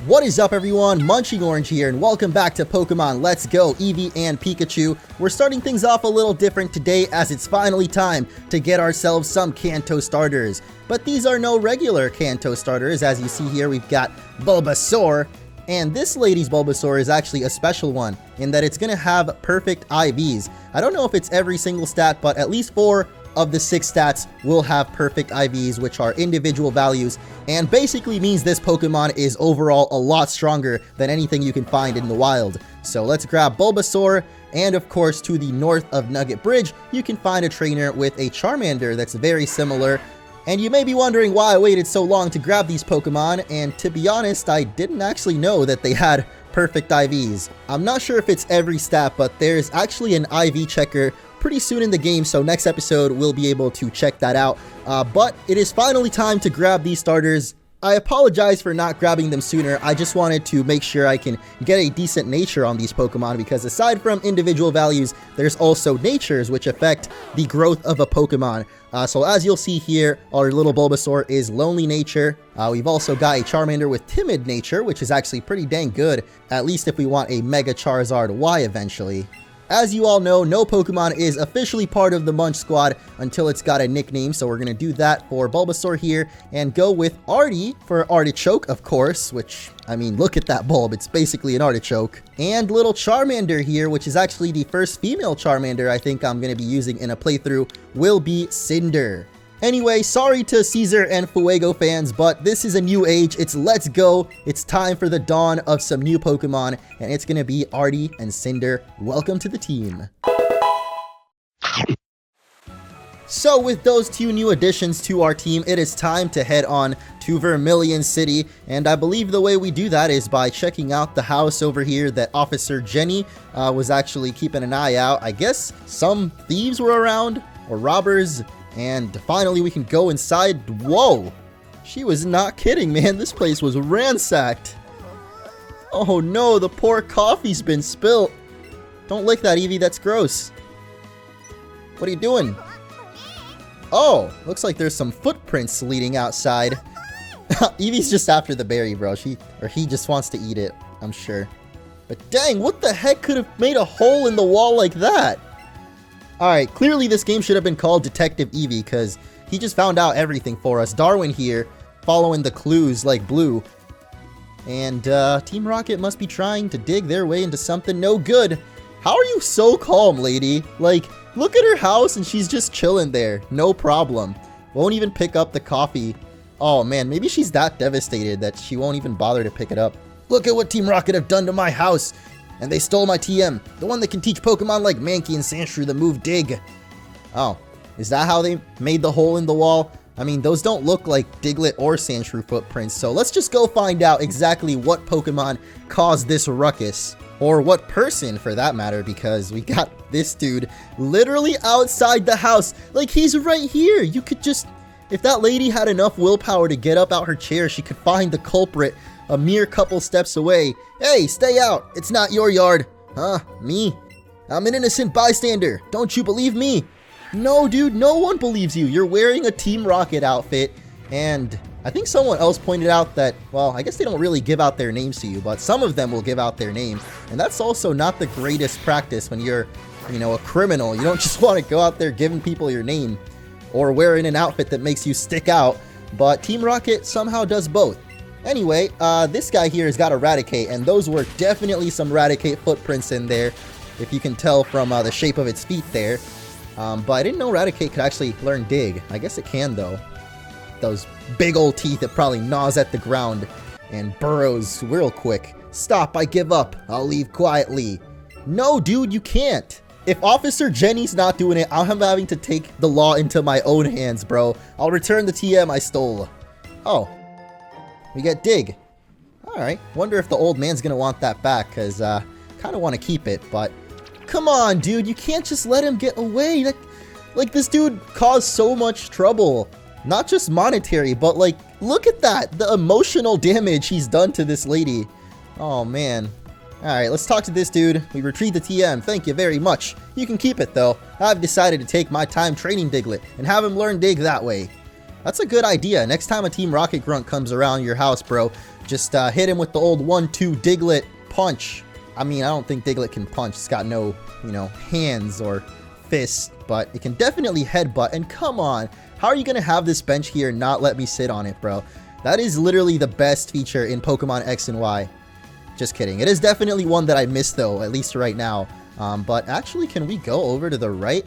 What is up everyone, MunchingOrange here, and welcome back to Pokemon Let's Go, Eevee and Pikachu. We're starting things off a little different today as it's finally time to get ourselves some Kanto starters. But these are no regular Kanto starters. As you see here, we've got Bulbasaur, and this lady's Bulbasaur is actually a special one in that it's going to have perfect IVs. I don't know if it's every single stat, but at least 4 of the 6 stats will have perfect IVs, which are individual values, and basically means this Pokemon is overall a lot stronger than anything you can find in the wild. So let's grab Bulbasaur, and of course to the north of Nugget Bridge, you can find a trainer with a Charmander that's very similar. And you may be wondering why I waited so long to grab these Pokemon, and to be honest, I didn't actually know that they had perfect IVs. I'm not sure if it's every stat, but there's actually an IV checker pretty soon in the game, so next episode we'll be able to check that out. But it is finally time to grab these starters. I apologize for not grabbing them sooner. I just wanted to make sure I can get a decent nature on these Pokemon, because aside from individual values, there's also natures which affect the growth of a Pokemon. So as you'll see here, our little Bulbasaur is lonely nature. We've also got a Charmander with timid nature, which is actually pretty dang good, at least if we want a Mega Charizard Y eventually. As you all know, no Pokemon is officially part of the Munch squad until it's got a nickname, so we're going to do that for Bulbasaur here, and go with Artie for Artichoke, of course, which, I mean, look at that bulb, it's basically an artichoke. And little Charmander here, which is actually the first female Charmander I think I'm going to be using in a playthrough, will be Cinder. Anyway, sorry to Caesar and Fuego fans, but this is a new age. It's Let's Go. It's time for the dawn of some new Pokemon, and it's going to be Artie and Cinder. Welcome to the team. So with those 2 new additions to our team, it is time to head on to Vermillion City, and I believe the way we do that is by checking out the house over here that Officer Jenny was actually keeping an eye out. I guess some thieves were around, or robbers. And finally we can go inside. Whoa! She was not kidding, man. This place was ransacked. Oh no, the poor coffee's been spilt. Don't lick that, Eevee. That's gross. What are you doing? Oh, looks like there's some footprints leading outside. Eevee's just after the berry, bro. He just wants to eat it, I'm sure. But dang, what the heck could have made a hole in the wall like that? Alright, clearly this game should have been called Detective Eevee, because he just found out everything for us. Darwin here, following the clues like blue. And Team Rocket must be trying to dig their way into something no good. How are you so calm, lady? Like, look at her house and she's just chilling there. No problem. Won't even pick up the coffee. Oh man, maybe she's that devastated that she won't even bother to pick it up. Look at what Team Rocket have done to my house. And they stole my TM, the one that can teach Pokemon like Mankey and Sandshrew the move Dig. Oh, is that how they made the hole in the wall? I mean, those don't look like Diglett or Sandshrew footprints, so let's just go find out exactly what Pokemon caused this ruckus. Or what person, for that matter, because we got this dude literally outside the house. Like, he's right here. You could just... If that lady had enough willpower to get up out her chair, she could find the culprit a mere couple steps away. Hey, stay out. It's not your yard. Huh? Me? I'm an innocent bystander. Don't you believe me? No, dude, no one believes you. You're wearing a Team Rocket outfit, and I think someone else pointed out that, well, I guess they don't really give out their names to you, but some of them will give out their name, and that's also not the greatest practice when you're, you know, a criminal. You don't just want to go out there giving people your name or wearing an outfit that makes you stick out, but Team Rocket somehow does both. Anyway, this guy here has got Eradicate, and those were definitely some Eradicate footprints in there, if you can tell from the shape of its feet there. But I didn't know Eradicate could actually learn Dig. I guess it can, though. Those big old teeth that probably gnaws at the ground and burrows real quick. Stop, I give up. I'll leave quietly. No, dude, you can't. If Officer Jenny's not doing it, I'm having to take the law into my own hands, bro. I'll return the TM I stole. Oh. We get Dig. Alright, wonder if the old man's gonna want that back, because kind of want to keep it, but come on, dude, you can't just let him get away. Like, this dude caused so much trouble. Not just monetary, but like, look at that, the emotional damage he's done to this lady. Oh man. Alright, let's talk to this dude. We retrieved the TM, thank you very much. You can keep it though. I've decided to take my time training Diglett and have him learn Dig that way. That's a good idea. Next time a Team Rocket Grunt comes around your house, bro, Just hit him with the old 1-2 Diglett punch. I mean, I don't think Diglett can punch. It's got no, you know, hands or fists, but it can definitely headbutt. And come on, how are you going to have this bench here and not let me sit on it, bro? That is literally the best feature in Pokemon X and Y. Just kidding. It is definitely one that I miss, though, at least right now. But actually, can we go over to the right?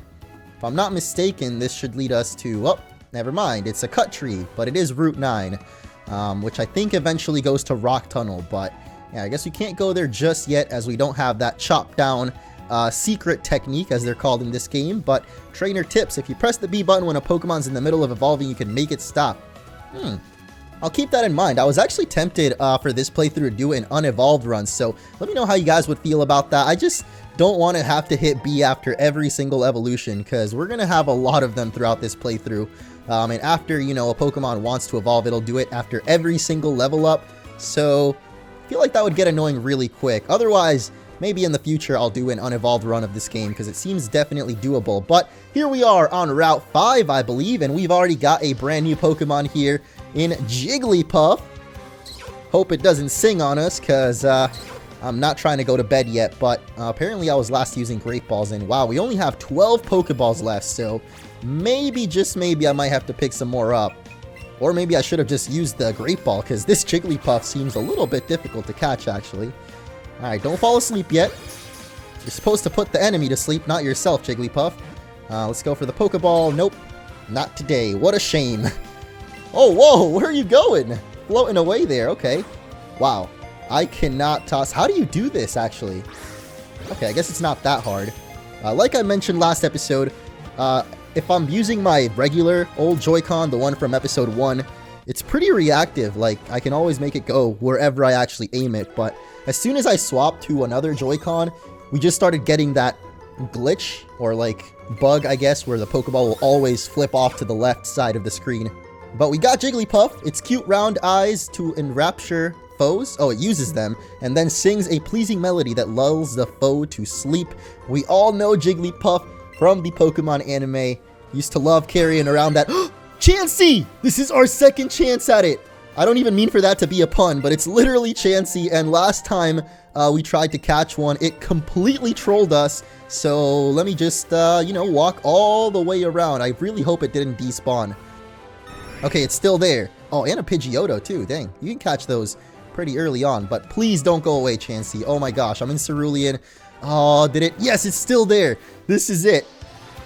If I'm not mistaken, this should lead us to... Oh, never mind. It's a cut tree, but it is Route 9, which I think eventually goes to Rock Tunnel. But yeah, I guess we can't go there just yet as we don't have that chop down secret technique, as they're called in this game. But trainer tips, if you press the B button when a Pokemon's in the middle of evolving, you can make it stop. I'll keep that in mind. I was actually tempted for this playthrough to do an unevolved run, so let me know how you guys would feel about that. I just don't want to have to hit B after every single evolution, because we're going to have a lot of them throughout this playthrough. And after, you know, a Pokemon wants to evolve, it'll do it after every single level up, so I feel like that would get annoying really quick. Otherwise, maybe in the future I'll do an unevolved run of this game, because it seems definitely doable. But here we are on Route 5, I believe, and we've already got a brand new Pokemon here in Jigglypuff. Hope it doesn't sing on us, because I'm not trying to go to bed yet, but apparently I was last using Great Balls, and wow, we only have 12 Pokeballs left, so maybe, just maybe, I might have to pick some more up. Or maybe I should have just used the Great Ball, because this Jigglypuff seems a little bit difficult to catch, actually. Alright, don't fall asleep yet. You're supposed to put the enemy to sleep, not yourself, Jigglypuff. Let's go for the Pokeball. Nope, not today. What a shame. Oh, whoa, where are you going? Floating away there, okay. Wow, I cannot toss. How do you do this, actually? Okay, I guess it's not that hard. Like I mentioned last episode, if I'm using my regular old Joy-Con, the one from episode 1, it's pretty reactive. Like, I can always make it go wherever I actually aim it, but as soon as I swapped to another Joy-Con, we just started getting that glitch, or like bug, I guess, where the Pokeball will always flip off to the left side of the screen. But we got Jigglypuff. Its cute round eyes to enrapture foes. Oh, it uses them, and then sings a pleasing melody that lulls the foe to sleep. We all know Jigglypuff from the Pokemon anime. Used to love carrying around that... Chancy! This is our second chance at it! I don't even mean for that to be a pun, but it's literally Chancy, and last time we tried to catch one, it completely trolled us. So let me just, you know, walk all the way around. I really hope it didn't despawn. Okay, it's still there. Oh, and a Pidgeotto too. Dang, you can catch those pretty early on, but please don't go away, Chancy. Oh my gosh, I'm in Cerulean. Oh, did it? Yes, it's still there. This is it.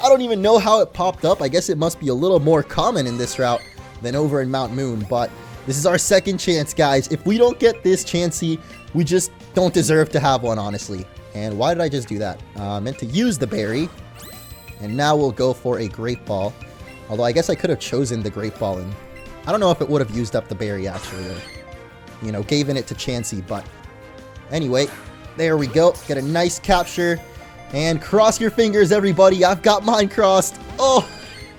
I don't even know how it popped up. I guess it must be a little more common in this route than over in Mount Moon, but this is our second chance, guys. If we don't get this Chansey, we just don't deserve to have one, honestly. And why did I just do that? I meant to use the berry, and now we'll go for a Great Ball. Although I guess I could have chosen the Great Ball, and I don't know if it would have used up the berry, actually, or, you know, given it to Chansey, but anyway, there we go. Get a nice capture, and cross your fingers, everybody. I've got mine crossed. Oh,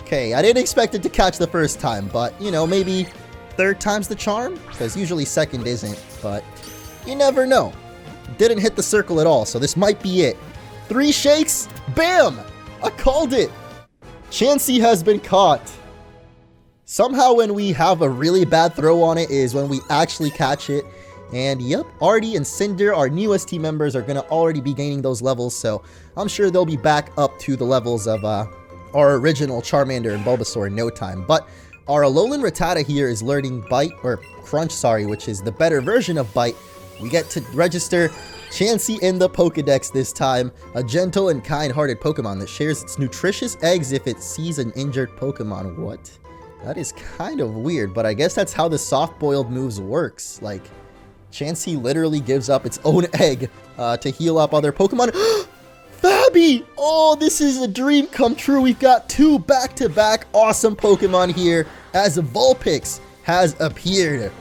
okay. I didn't expect it to catch the first time, but, you know, maybe third time's the charm, because usually second isn't, but you never know. Didn't hit the circle at all, so this might be it. 3 shakes, bam! I called it! Chansey has been caught. Somehow when we have a really bad throw on it is when we actually catch it. And yep, Artie and Cinder, our newest team members, are going to already be gaining those levels, so I'm sure they'll be back up to the levels of our original Charmander and Bulbasaur in no time. But our Alolan Rattata here is learning Bite, or Crunch, sorry, which is the better version of Bite. We get to register Chansey in the Pokedex this time, a gentle and kind-hearted Pokemon that shares its nutritious eggs if it sees an injured Pokemon. What? That is kind of weird, but I guess that's how the soft-boiled moves works. Like, Chansey literally gives up its own egg to heal up other Pokemon. Fabby! Oh, this is a dream come true. We've got 2 back-to-back awesome Pokemon here as Vulpix has appeared.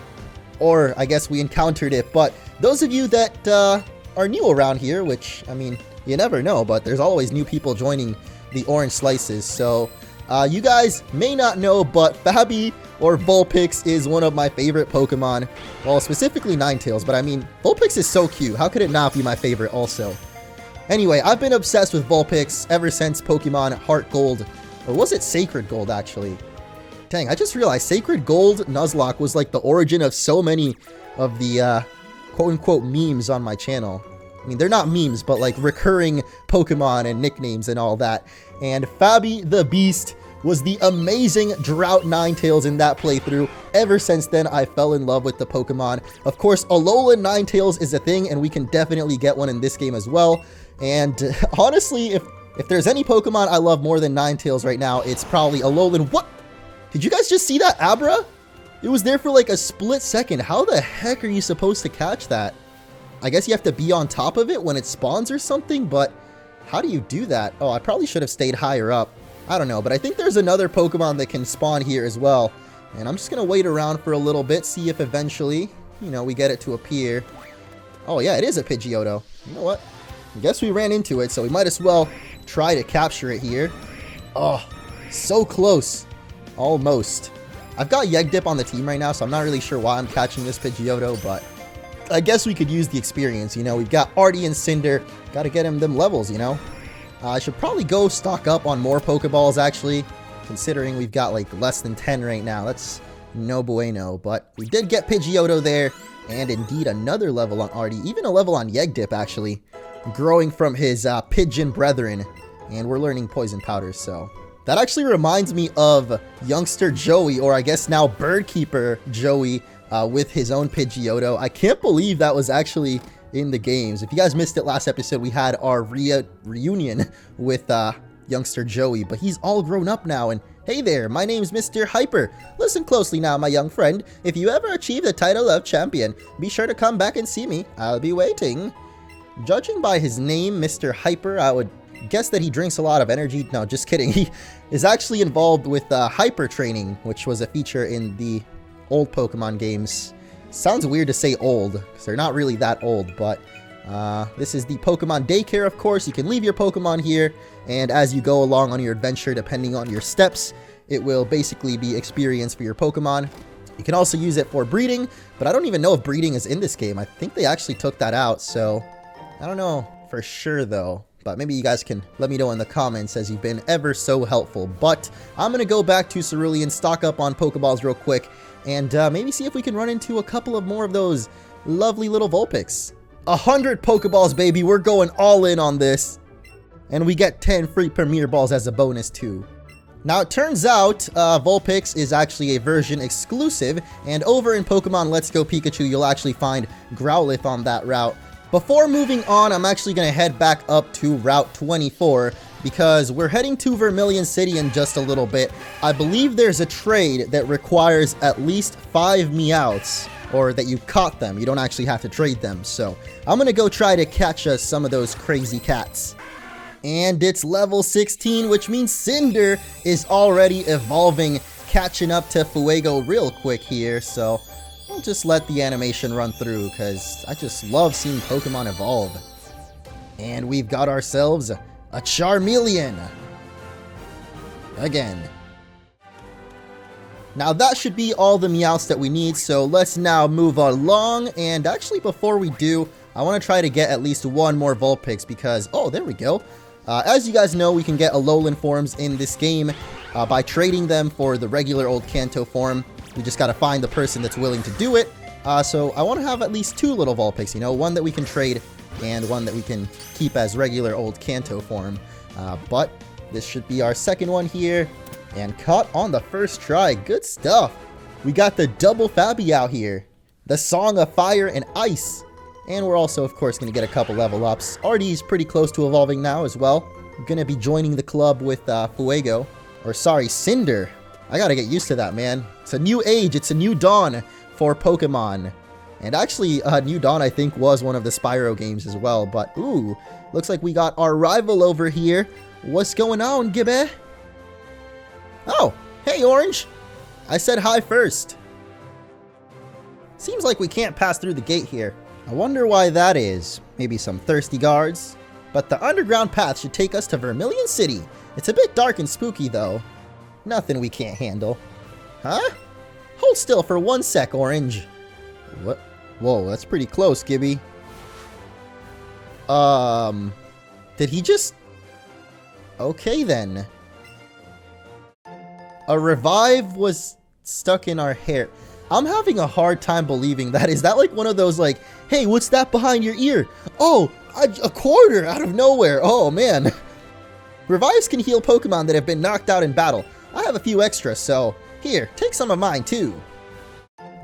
Or, I guess we encountered it, but those of you that are new around here, which, I mean, you never know, but there's always new people joining the Orange Slices, so you guys may not know, but Fabby or Vulpix is one of my favorite Pokemon. Well, specifically Ninetales, but I mean, Vulpix is so cute. How could it not be my favorite also? Anyway, I've been obsessed with Vulpix ever since Pokemon Heart Gold, or was it Sacred Gold, actually? Dang, I just realized Sacred Gold Nuzlocke was like the origin of so many of the quote-unquote memes on my channel. I mean, they're not memes, but like recurring Pokemon and nicknames and all that. And Fabi the Beast was the amazing Drought Ninetales in that playthrough. Ever since then, I fell in love with the Pokemon. Of course, Alolan Ninetales is a thing, and we can definitely get one in this game as well. And honestly, if there's any Pokemon I love more than Ninetales right now, it's probably Alolan. What? Did you guys just see that Abra? It was there for like a split second. How the heck are you supposed to catch that? I guess you have to be on top of it when it spawns or something, but how do you do that? Oh, I probably should have stayed higher up. I don't know, but I think there's another Pokemon that can spawn here as well. And I'm just going to wait around for a little bit, see if eventually, you know, we get it to appear. Oh yeah, it is a Pidgeotto. You know what? I guess we ran into it, so we might as well try to capture it here. Oh, so close. Almost. I've got Yegdip on the team right now, so I'm not really sure why I'm catching this Pidgeotto, but I guess we could use the experience, you know. We've got Artie and Cinder. Got to get him them levels, you know. I should probably go stock up on more Pokeballs, actually, considering we've got, like, less than 10 right now. That's no bueno, but we did get Pidgeotto there, and indeed another level on Artie, even a level on Yegdip, actually, growing from his Pigeon brethren, and we're learning Poison Powder, so that actually reminds me of youngster Joey, or I guess now Birdkeeper Joey, with his own Pidgeotto. I can't believe that was actually in the games. If you guys missed it last episode, we had our reunion with youngster Joey, but he's all grown up now. And hey there, my name's Mr. Hyper. Listen closely now, my young friend. If you ever achieve the title of champion, be sure to come back and see me. I'll be waiting. Judging by his name, Mr. Hyper, I would guess that he drinks a lot of energy. No, just kidding. He is actually involved with hyper training, which was a feature in the old Pokemon games. Sounds weird to say old, because they're not really that old, but this is the Pokemon Daycare, of course. You can leave your Pokemon here, and as you go along on your adventure, depending on your steps, it will basically be experience for your Pokemon. You can also use it for breeding, but I don't even know if breeding is in this game. I think they actually took that out, so I don't know for sure, though. But maybe you guys can let me know in the comments, as you've been ever so helpful. But I'm going to go back to Cerulean, stock up on Pokeballs real quick, and maybe see if we can run into a couple of more of those lovely little Vulpix. 100 Pokeballs, baby. We're going all in on this. And we get 10 free Premier Balls as a bonus, too. Now, it turns out Vulpix is actually a version exclusive, and over in Pokemon Let's Go Pikachu, you'll actually find Growlithe on that route. Before moving on, I'm actually going to head back up to Route 24, because we're heading to Vermillion City in just a little bit. I believe there's a trade that requires at least 5 Meowths, or that you caught them. You don't actually have to trade them, so I'm going to go try to catch us some of those crazy cats. And it's level 16, which means Cinder is already evolving, catching up to Fuego real quick here, so I'll just let the animation run through, because I just love seeing Pokemon evolve. And we've got ourselves a Charmeleon. Again. Now that should be all the Meowths that we need, so let's now move along. And actually, before we do, I want to try to get at least one more Vulpix, because, oh, there we go. As you guys know, we can get Alolan forms in this game by trading them for the regular old Kanto form. We just got to find the person that's willing to do it. So I want to have at least 2 little Vulpix, you know, one that we can trade and one that we can keep as regular old Kanto form. But this should be our second one here, and caught on the first try. Good stuff. We got the double Fabi out here, the Song of Fire and Ice, and we're also, of course, going to get a couple level ups. Artie's pretty close to evolving now as well. We're going to be joining the club with Fuego, or sorry, Cinder. I got to get used to that, man. It's a new age. It's a new dawn for Pokemon. And actually, New Dawn, I think, was one of the Spyro games as well. But, ooh, looks like we got our rival over here. What's going on, Gibbe? Oh, hey, Orange. I said hi first. Seems like we can't pass through the gate here. I wonder why that is. Maybe some thirsty guards? But the underground path should take us to Vermillion City. It's a bit dark and spooky, though. Nothing we can't handle. Huh? Hold still for 1 sec, Orange. What? Whoa, that's pretty close, Gibby. Did he just... Okay, then. a revive was stuck in our hair. I'm having a hard time believing that. Is that like one of those like, hey, what's that behind your ear? Oh, a quarter out of nowhere. Oh, man. Revives can heal Pokemon that have been knocked out in battle. I have a few extras, so here, take some of mine too.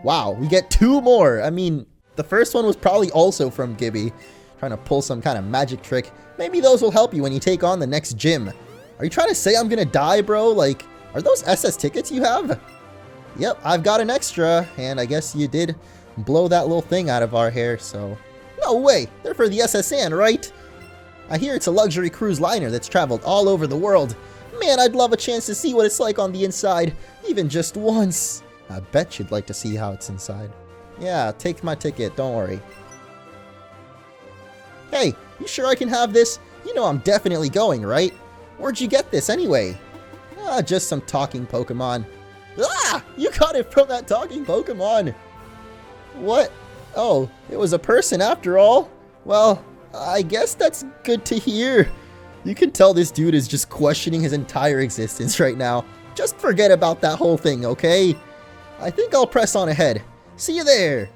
Wow, we get 2 more. I mean, the first one was probably also from Gibby, trying to pull some kind of magic trick. Maybe those will help you when you take on the next gym. Are you trying to say I'm gonna die, bro? Like, are those SS tickets you have? Yep, I've got an extra, and I guess you did blow that little thing out of our hair, so... No way! They're for the SSN, right? I hear it's a luxury cruise liner that's traveled all over the world. Man, I'd love a chance to see what it's like on the inside, even just once. I bet you'd like to see how it's inside. Yeah, take my ticket, don't worry. Hey, you sure I can have this? You know I'm definitely going, right? Where'd you get this anyway? Ah, just some talking Pokemon. Ah! You got it from that talking Pokemon! What? Oh, it was a person after all? Well, I guess that's good to hear. You can tell this dude is just questioning his entire existence right now. Just forget about that whole thing, okay? I think I'll press on ahead. See you there!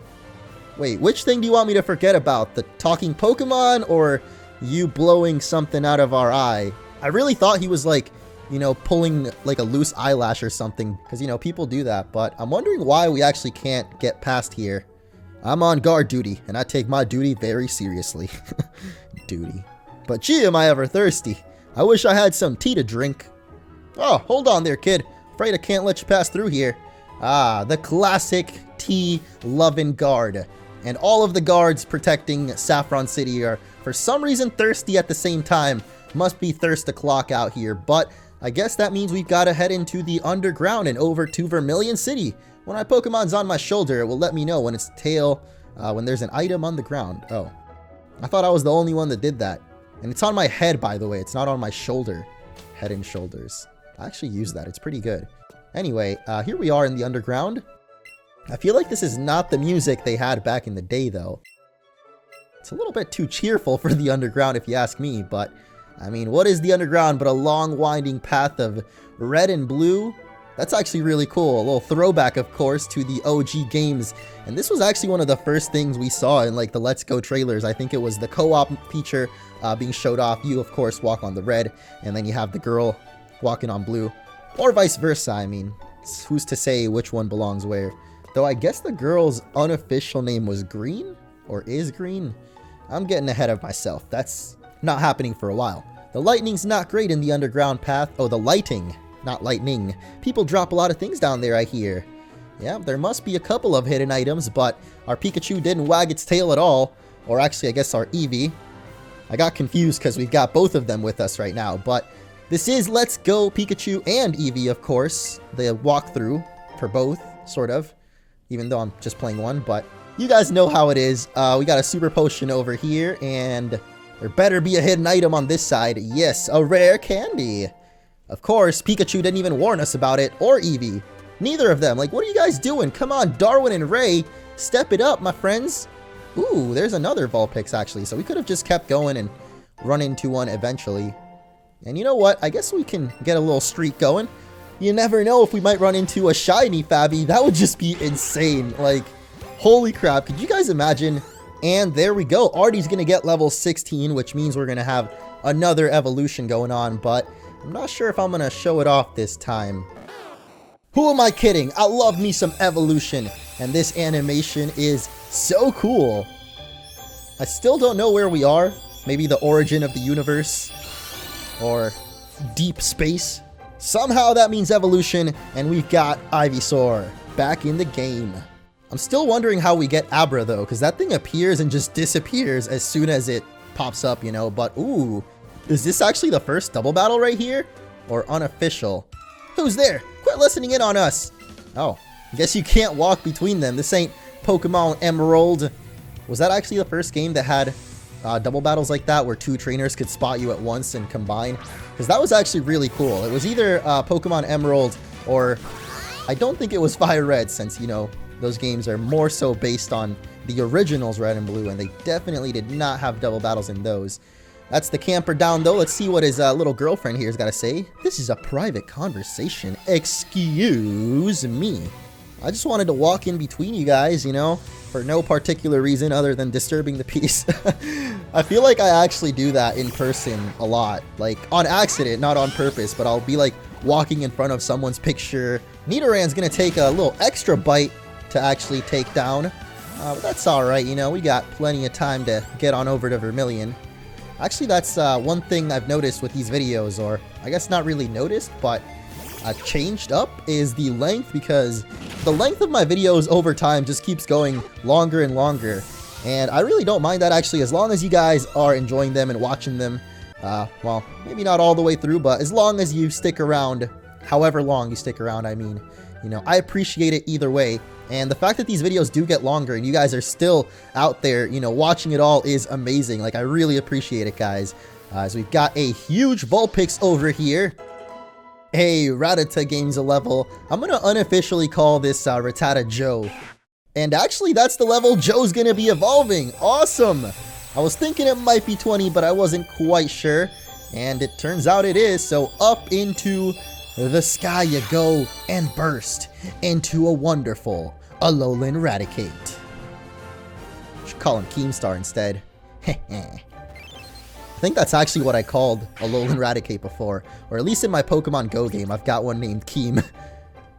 Wait, which thing do you want me to forget about? The talking Pokemon or you blowing something out of our eye? I really thought he was like, you know, pulling like a loose eyelash or something, because, you know, people do that, but I'm wondering why we actually can't get past here. I'm on guard duty, and I take my duty very seriously. Duty. But gee, am I ever thirsty. I wish I had some tea to drink. Oh, hold on there, kid. Afraid I can't let you pass through here. Ah, the classic tea-loving guard. And all of the guards protecting Saffron City are, for some reason, thirsty at the same time. Must be thirst o'clock out here, but I guess that means we've got to head into the underground and over to Vermillion City. When my Pokemon's on my shoulder, it will let me know when it's tail, when there's an item on the ground. Oh, I thought I was the only one that did that. And it's on my head, by the way. It's not on my shoulder. Head and shoulders. I actually use that. It's pretty good. Anyway, here we are in the underground. I feel like this is not the music they had back in the day, though. It's a little bit too cheerful for the underground, if you ask me, but... I mean, what is the underground but a long winding path of red and blue? That's actually really cool. A little throwback, of course, to the OG games. And this was actually one of the first things we saw in like the Let's Go trailers. I think it was the co-op feature being showed off. You, of course, walk on the red, and then you have the girl walking on blue. Or vice versa, I mean. Who's to say which one belongs where? Though I guess the girl's unofficial name was Green? Or is Green? I'm getting ahead of myself. That's not happening for a while. The lightning's not great in the underground path. Oh, the lighting, not lightning. People drop a lot of things down there, I hear. Yeah, there must be a couple of hidden items, but our Pikachu didn't wag its tail at all. Or actually, I guess our Eevee. I got confused because we've got both of them with us right now, but this is Let's Go Pikachu and Eevee, of course. The walkthrough for both, sort of. Even though I'm just playing one, but you guys know how it is. We got a super potion over here, and there better be a hidden item on this side. Yes, a rare candy. Of course, Pikachu didn't even warn us about it, or Eevee. Neither of them. Like, what are you guys doing? Come on, Darwin and Ray. Step it up, my friends. Ooh, there's another Vulpix, actually. So we could have just kept going and run into one eventually. And you know what? I guess we can get a little streak going. You never know if we might run into a shiny Fabby. That would just be insane. Like, holy crap. Could you guys imagine? And there we go. Artie's going to get level 16, which means we're going to have another evolution going on. But I'm not sure if I'm going to show it off this time. Who am I kidding? I love me some evolution. And this animation is so cool. I still don't know where we are. Maybe the origin of the universe. Or deep space. Somehow that means evolution, and we've got Ivysaur back in the game. I'm still wondering how we get Abra, though, because that thing appears and just disappears as soon as it pops up, you know. But, ooh, is this actually the first double battle right here? Or unofficial? Who's there? Quit listening in on us. Oh, I guess you can't walk between them. This ain't Pokemon Emerald. Was that actually the first game that had double battles like that where two trainers could spot you at once and combine? Because that was actually really cool. It was either Pokemon Emerald or I don't think it was Fire Red, since, you know, those games are more so based on the originals Red and Blue, and they definitely did not have double battles in those. That's the camper down, though. Let's see what his little girlfriend here has got to say. This is a private conversation. Excuse me. I just wanted to walk in between you guys, you know, for no particular reason other than disturbing the peace. I feel like I actually do that in person a lot. Like, on accident, not on purpose, but I'll be, like, walking in front of someone's picture. Nidoran's gonna take a little extra bite to actually take down. But that's alright, you know, we got plenty of time to get on over to Vermillion. Actually, that's one thing I've noticed with these videos, or I guess not really noticed, but changed up, is the length, because the length of my videos over time just keeps going longer and longer. And I really don't mind that, actually, as long as you guys are enjoying them and watching them. Well, maybe not all the way through, but as long as you stick around, however long you stick around, I mean, you know, I appreciate it either way. And the fact that these videos do get longer and you guys are still out there, you know, watching it all is amazing. Like, I really appreciate it, guys. As we've got a huge Vulpix over here. Hey, Rattata gains a level. I'm going to unofficially call this Rattata Joe. And actually, that's the level Joe's going to be evolving. Awesome. I was thinking it might be 20, but I wasn't quite sure. And it turns out it is. So up into the sky you go and burst into a wonderful Alolan Raticate. Should call him Keemstar instead. I think that's actually what I called Alolan Raticate before. Or at least in my Pokemon Go game, I've got one named Keem.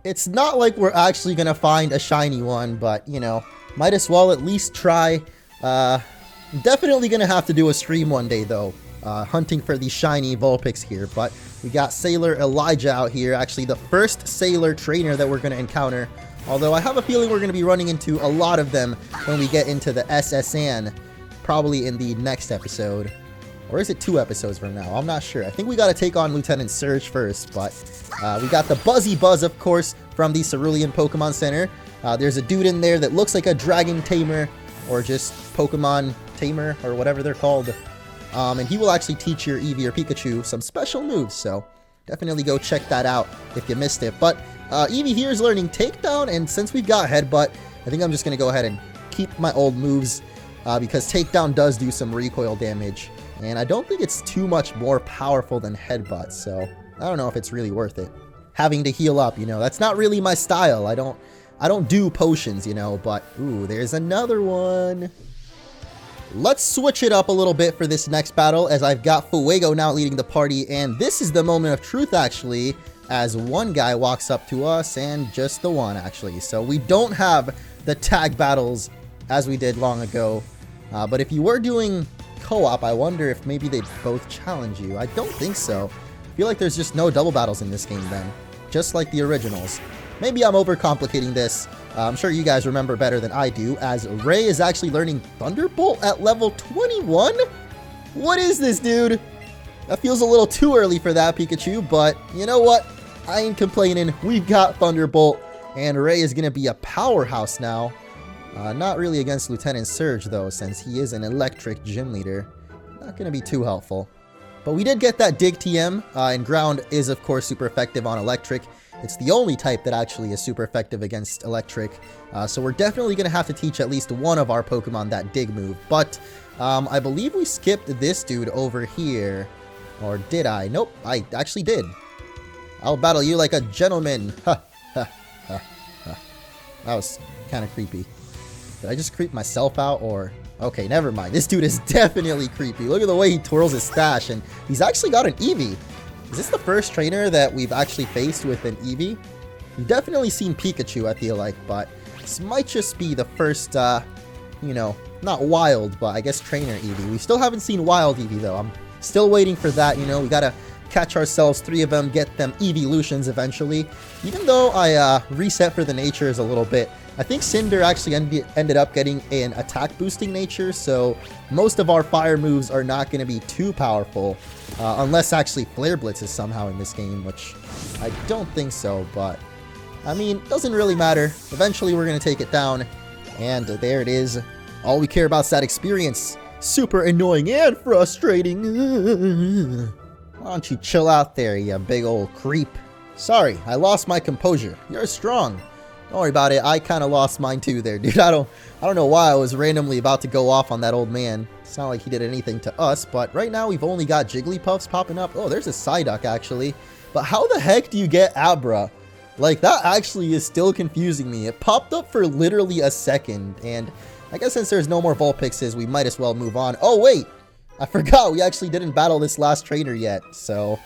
It's not like we're actually going to find a shiny one, but, you know, might as well at least try. Definitely going to have to do a stream one day, though. Hunting for the shiny Vulpix here, but we got Sailor Elijah out here, actually the first Sailor trainer that we're going to encounter, although I have a feeling we're going to be running into a lot of them when we get into the SSN, probably in the next episode, or is it 2 episodes from now? I'm not sure. I think we got to take on Lieutenant Surge first, but we got the Buzzy Buzz, of course, from the Cerulean Pokemon Center. There's a dude in there that looks like a Dragon Tamer, or just Pokemon Tamer, or whatever they're called. And he will actually teach your Eevee or Pikachu some special moves, so definitely go check that out if you missed it. But Eevee here is learning Takedown, and since we've got Headbutt, I think I'm just going to go ahead and keep my old moves, because Takedown does do some recoil damage, and I don't think it's too much more powerful than Headbutt, so I don't know if it's really worth it. Having to heal up, you know, that's not really my style. I don't do potions, you know, but ooh, there's another one. Let's switch it up a little bit for this next battle, as I've got Fuego now leading the party, and this is the moment of truth, actually, as one guy walks up to us, and just the one, actually. So we don't have the tag battles as we did long ago, but if you were doing co-op, I wonder if maybe they'd both challenge you. I don't think so. I feel like there's just no double battles in this game then, just like the originals. Maybe I'm overcomplicating this. I'm sure you guys remember better than I do, as Ray is actually learning Thunderbolt at level 21? What is this, dude? That feels a little too early for that, Pikachu, but you know what? I ain't complaining. We've got Thunderbolt, and Ray is going to be a powerhouse now. Not really against Lieutenant Surge, though, since he is an electric gym leader. Not going to be too helpful. But we did get that Dig TM, and Ground is, of course, super effective on electric. It's the only type that actually is super effective against electric. So we're definitely going to have to teach at least one of our Pokemon that Dig move. But I believe we skipped this dude over here. Or did I? Nope, I actually did. I'll battle you like a gentleman. Ha, ha, ha, ha. That was kind of creepy. Did I just creep myself out, or... Okay, never mind. This dude is definitely creepy. Look at the way he twirls his stash, and he's actually got an Eevee. Is this the first trainer that we've actually faced with an Eevee? We've definitely seen Pikachu, I feel like, but this might just be the first, you know, not wild, but I guess trainer Eevee. We still haven't seen wild Eevee, though. I'm still waiting for that, you know. We gotta catch ourselves 3 of them, get them Eeveelutions eventually. Even though I reset for the natures a little bit, I think Cinder actually ended up getting an attack boosting nature, so most of our fire moves are not going to be too powerful, unless actually Flare Blitz is somehow in this game, which I don't think so, but I mean, it doesn't really matter. Eventually we're going to take it down, and there it is. All we care about is that experience. Super annoying and frustrating. Why don't you chill out there, you big old creep. Sorry, I lost my composure. You're strong. Don't worry about it. I kind of lost mine too there, dude. I don't know why I was randomly about to go off on that old man. It's not like he did anything to us, but right now we've only got Jigglypuffs popping up. Oh, there's a Psyduck actually. But how the heck do you get Abra? Like, that actually is still confusing me. It popped up for literally a second, and I guess since there's no more Vulpixes, we might as well move on. Oh, wait! I forgot we actually didn't battle this last trainer yet, so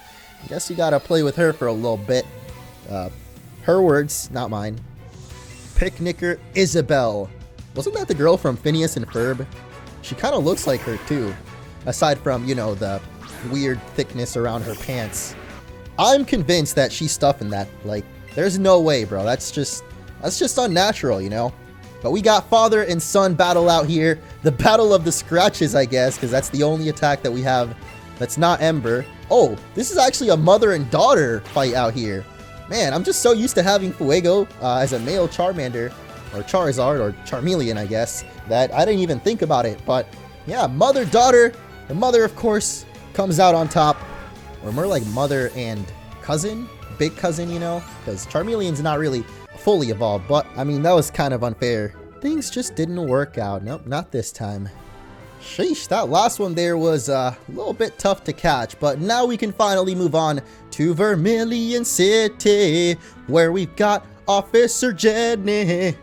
I guess we gotta play with her for a little bit. Her words, not mine. Picnicker Isabelle. Wasn't that the girl from Phineas and Ferb? She kind of looks like her, too. Aside from, you know, the weird thickness around her pants. I'm convinced that she's stuffing that. Like, there's no way, bro. That's just unnatural, you know? But we got father and son battle out here. The battle of the scratches, I guess, because that's the only attack that we have that's not Ember. Oh, this is actually a mother and daughter fight out here. Man, I'm just so used to having Fuego as a male Charmander, or Charizard, or Charmeleon, I guess, that I didn't even think about it. But yeah, mother-daughter. The mother, of course, comes out on top. Or more like mother and cousin, big cousin, you know, because Charmeleon's not really fully evolved, but I mean, that was kind of unfair. Things just didn't work out. Nope, not this time. Sheesh, that last one there was a little bit tough to catch, but now we can finally move on to Vermillion City, where we've got Officer Jenny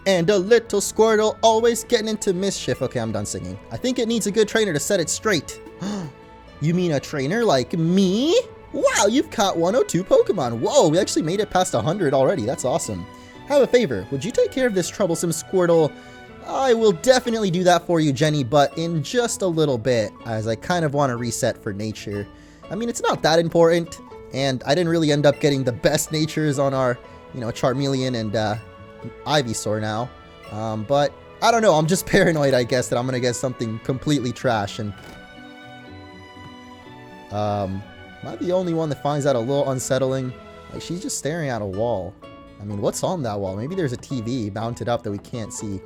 and a little Squirtle always getting into mischief. Okay, I'm done singing. I think it needs a good trainer to set it straight. You mean a trainer like me? Wow, you've caught 102 Pokemon. Whoa, we actually made it past 100 already. That's awesome. Have a favor. Would you take care of this troublesome Squirtle? I will definitely do that for you, Jenny, but in just a little bit, as I kind of want to reset for nature. I mean, it's not that important, and I didn't really end up getting the best natures on our, you know, Charmeleon and Ivysaur now. But I don't know. I'm just paranoid, I guess, that I'm going to get something completely trash, and am I the only one that finds that a little unsettling? Like, she's just staring at a wall. I mean, what's on that wall? Maybe there's a TV mounted up that we can't see.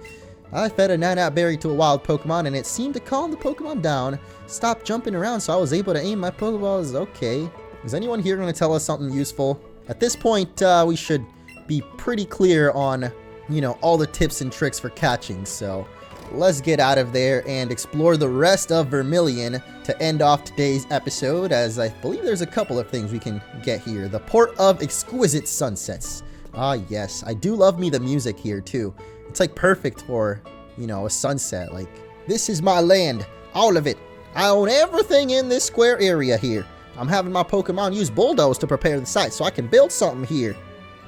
I fed a Nanat berry to a wild Pokemon, and it seemed to calm the Pokemon down. Stop jumping around, so I was able to aim my Pokeballs. Okay. Is anyone here going to tell us something useful? At this point, we should be pretty clear on, you know, all the tips and tricks for catching, so let's get out of there and explore the rest of Vermillion to end off today's episode, as I believe there's a couple of things we can get here. The Port of Exquisite Sunsets. Ah, yes. I do love me the music here, too. It's, like, perfect for, you know, a sunset. Like, this is my land. All of it. I own everything in this square area here. I'm having my Pokemon use Bulldoze to prepare the site so I can build something here.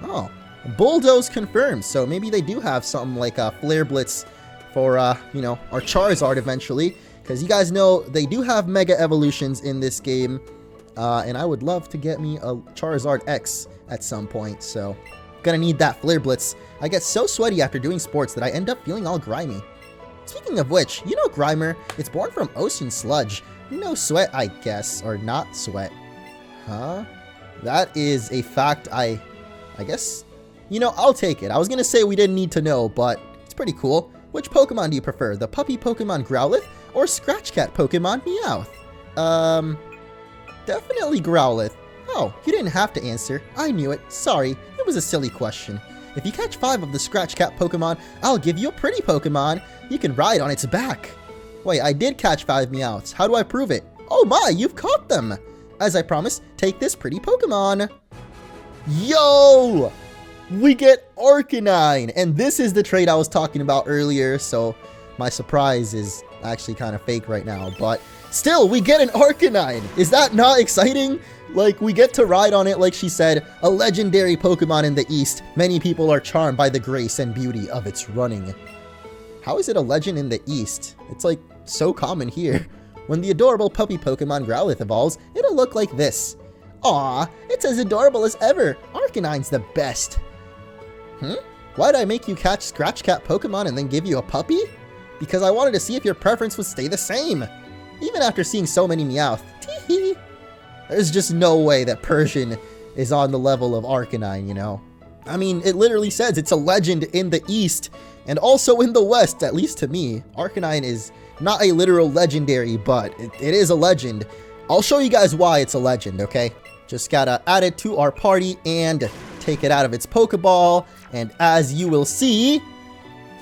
Oh, Bulldoze confirmed. So maybe they do have something like a Flare Blitz for, you know, our Charizard eventually. Because you guys know they do have Mega Evolutions in this game. And I would love to get me a Charizard X at some point. So, gonna need that Flare Blitz. I get so sweaty after doing sports that I end up feeling all grimy. Speaking of which, you know Grimer, it's born from ocean sludge. No sweat, I guess. Or not sweat. Huh? That is a fact I guess, you know, I'll take it. I was gonna say we didn't need to know, but it's pretty cool. Which Pokemon do you prefer? The puppy Pokemon Growlithe or Scratch Cat Pokemon Meowth? Definitely Growlithe. Oh, you didn't have to answer. I knew it. Sorry, it was a silly question. If you catch 5 of the Scratch Cat Pokemon, I'll give you a pretty Pokemon. You can ride on its back. Wait, I did catch 5 Meowths. How do I prove it? Oh my, you've caught them. As I promised, take this pretty Pokemon. Yo! We get Arcanine, and this is the trait I was talking about earlier, so my surprise is actually kind of fake right now, but still, we get an Arcanine. Is that not exciting? Like, we get to ride on it, like she said, a legendary Pokemon in the East. Many people are charmed by the grace and beauty of its running. How is it a legend in the East? It's, like, so common here. When the adorable puppy Pokemon Growlithe evolves, it'll look like this. Aw, it's as adorable as ever. Arcanine's the best. Why'd I make you catch Scratch Cat Pokemon and then give you a puppy? Because I wanted to see if your preference would stay the same. Even after seeing so many Meowth. Tee-hee. There's just no way that Persian is on the level of Arcanine, you know? I mean, it literally says it's a legend in the East and also in the West, at least to me. Arcanine is not a literal legendary, but it is a legend. I'll show you guys why it's a legend, okay? Just gotta add it to our party and take it out of its Pokeball, and as you will see,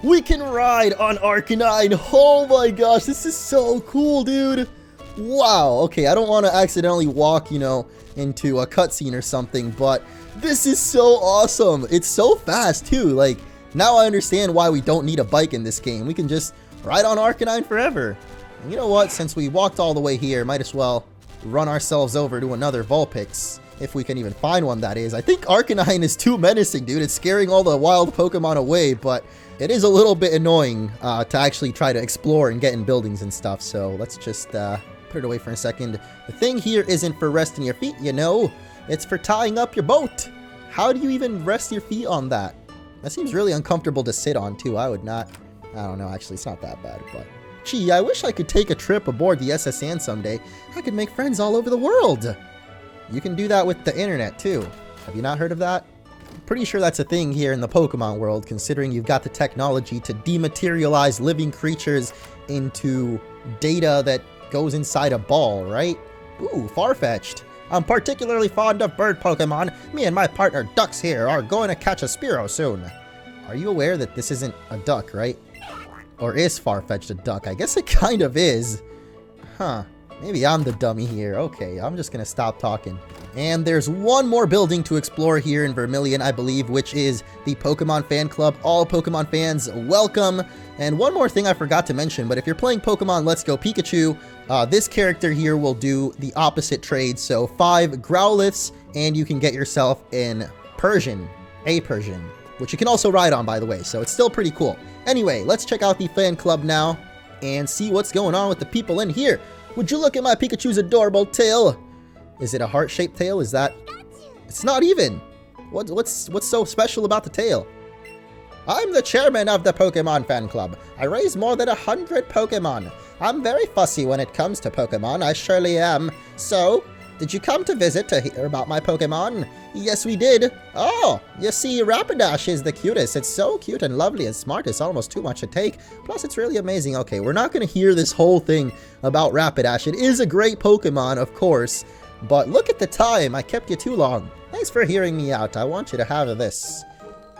we can ride on Arcanine. Oh my gosh, this is so cool, dude. Wow, okay, I don't want to accidentally walk, you know, into a cutscene or something, but this is so awesome. It's so fast, too. Like, now I understand why we don't need a bike in this game. We can just ride on Arcanine forever. And you know what? Since we walked all the way here, might as well run ourselves over to another Vulpix. If we can even find one, that is. I think Arcanine is too menacing, dude. It's scaring all the wild Pokemon away, but it is a little bit annoying to actually try to explore and get in buildings and stuff. So let's just put it away for a second. The thing here isn't for resting your feet, you know. It's for tying up your boat. How do you even rest your feet on that? That seems really uncomfortable to sit on, too. I would not. I don't know, actually. It's not that bad, but gee, I wish I could take a trip aboard the SS Anne someday. I could make friends all over the world. You can do that with the internet, too. Have you not heard of that? I'm pretty sure that's a thing here in the Pokemon world, considering you've got the technology to dematerialize living creatures into data that goes inside a ball, right? Ooh, far-fetched. I'm particularly fond of bird Pokemon. Me and my partner Ducks here are going to catch a Spearow soon. Are you aware that this isn't a duck, right? Or is Farfetch'd a duck? I guess it kind of is. Huh. Maybe I'm the dummy here. Okay, I'm just gonna stop talking. And there's one more building to explore here in Vermillion, I believe, which is the Pokemon Fan Club. All Pokemon fans, welcome. And one more thing I forgot to mention, but if you're playing Pokemon Let's Go Pikachu, this character here will do the opposite trade. So 5 Growliths, and you can get yourself a Persian, which you can also ride on, by the way. So it's still pretty cool. Anyway, let's check out the fan club now and see what's going on with the people in here. Would you look at my Pikachu's adorable tail? Is it a heart-shaped tail? Is that... It's not even. What's so special about the tail? I'm the chairman of the Pokemon fan club. I raise more than 100 Pokemon. I'm very fussy when it comes to Pokemon. I surely am. So, did you come to visit to hear about my Pokemon? Yes, we did. Oh, you see, Rapidash is the cutest. It's so cute and lovely and smart. It's almost too much to take. Plus, it's really amazing. Okay, we're not going to hear this whole thing about Rapidash. It is a great Pokemon, of course. But look at the time. I kept you too long. Thanks for hearing me out. I want you to have this.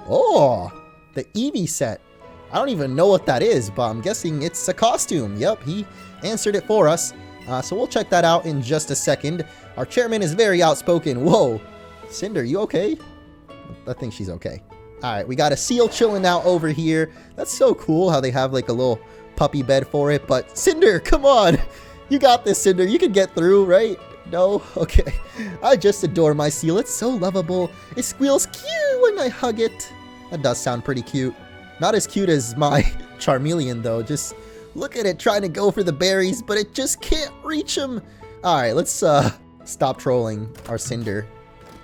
Oh, the Eevee set. I don't even know what that is, but I'm guessing it's a costume. Yep, he answered it for us. So we'll check that out in just a second. Our chairman is very outspoken. Whoa. Cinder, you okay? I think she's okay. Alright, we got a seal chilling out over here. That's so cool how they have like a little puppy bed for it. But Cinder, come on. You got this, Cinder. You can get through, right? No? Okay. I just adore my seal. It's so lovable. It squeals cute when I hug it. That does sound pretty cute. Not as cute as my Charmeleon, though. Just look at it trying to go for the berries, but it just can't reach them. Alright, let's stop trolling our Cinder.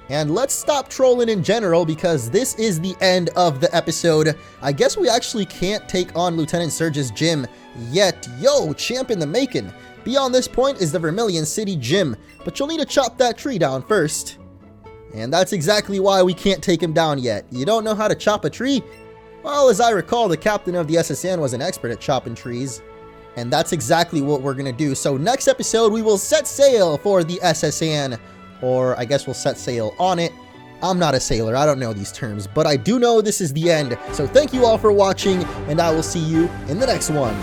And let's stop trolling in general, because this is the end of the episode. I guess we actually can't take on Lieutenant Surge's gym yet. Yo, champ in the making. Beyond this point is the Vermillion City gym, but you'll need to chop that tree down first. And that's exactly why we can't take him down yet. You don't know how to chop a tree? Well, as I recall, the captain of the SS Anne was an expert at chopping trees. And that's exactly what we're going to do. So next episode, we will set sail for the SS Anne. Or I guess we'll set sail on it. I'm not a sailor, I don't know these terms, but I do know this is the end. So thank you all for watching, and I will see you in the next one.